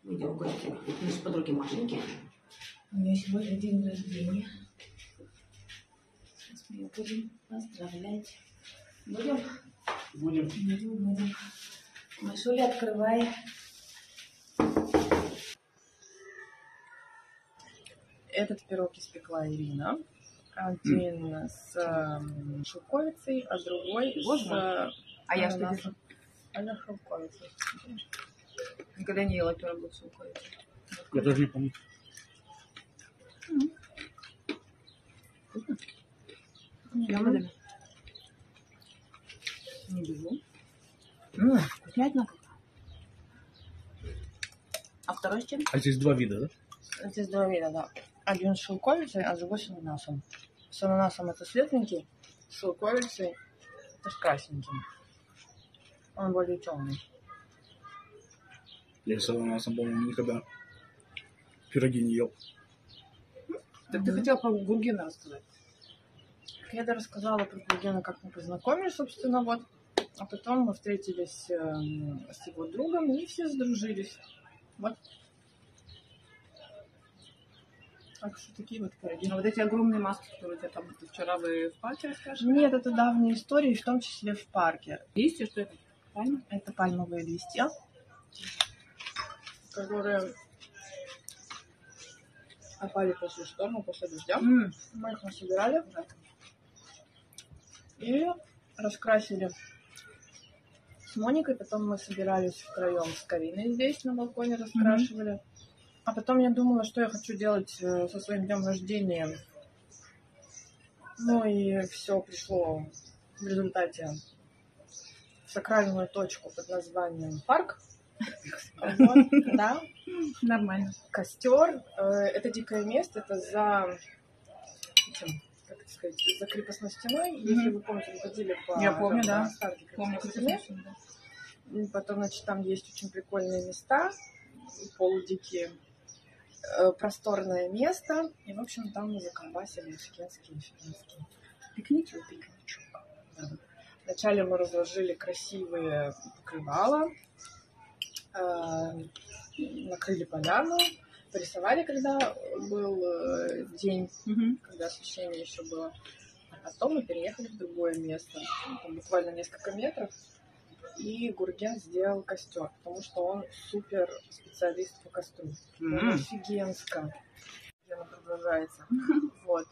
Идем в гости к нашей подруге Машеньке. У нее сегодня день рождения. Сейчас мы ее будем поздравлять. Будем? Будем. Машуля, открывай. Этот пирог испекла Ирина. Один с шелковицей, а другой с ананасом. Она шелковица. Никогда не ела пирог с шелковицей. Я даже не помню. Вкусно? Ягодами. Не беру. Вкуснятина как-то. А второй с чем? А здесь два вида, да? Здесь два вида, да. Один с шелковицей, а другой с ананасом. С ананасом это светленький, с шелковицей это с красненьким. Он более темный. Я с ананасом, по-моему, никогда пироги не ел. Так ты хотела про Гургена рассказать? Я рассказала про Гургена, как мы познакомились, собственно, вот. А потом мы встретились с его другом и все сдружились. Вот. Так что такие вот пироги. А вот эти огромные маски, которые у тебя там вчера вы в парке расскажете? Нет, это давние истории, в том числе в парке. Листья, что это? Пальма? Это пальмовые листья, которые опали после шторма, после дождя. Мы их насобирали и раскрасили с Моникой. Потом мы собирались втроем с Кариной здесь на балконе, раскрашивали. А потом я думала, что я хочу делать со своим днем рождения. Ну и все пришло в результате в сакральную точку под названием парк. Вот, да. Нормально. Костер. Это дикое место, это за этим, как это сказать, за крепостной стеной. Если вы помните, вы ходили по Я помню, да. останки Помню, крепостной стены. Да. Потом, значит, там есть очень прикольные места, полудикие, просторное место. И, в общем, там мы заколбасили офигенские. Пикничок. Да. Вначале мы разложили красивые покрывала, накрыли поляну, порисовали, когда был день, когда освещение еще было. А потом мы переехали в другое место, там буквально несколько метров, и Гурген сделал костер, потому что он супер специалист по костру. Он офигенско. Она продолжается. Вот.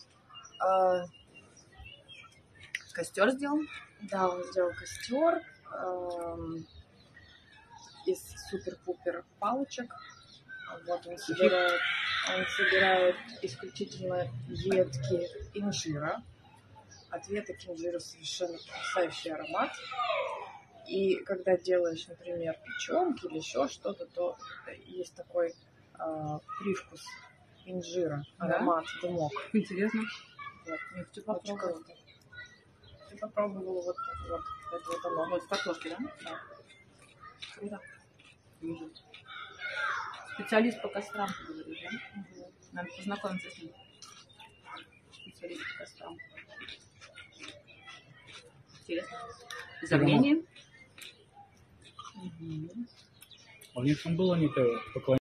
Костер сделал? Да, он сделал костер из супер-пупер палочек. Вот он собирает исключительно ветки инжира. От веток инжира совершенно потрясающий аромат. И когда делаешь, например, печенки или еще что-то, то есть такой привкус инжира, аромат, дымок. Интересно. Вот. Я хочу попробовать. Я попробовала вот это вот оно. Вот в картошке, да? Да. Круто. Вижу. Специалист по кострам, ты говоришь, да? Надо познакомиться с ним. Специалист по кострам. Интересно. Из Армении? У них там было некое поклонение.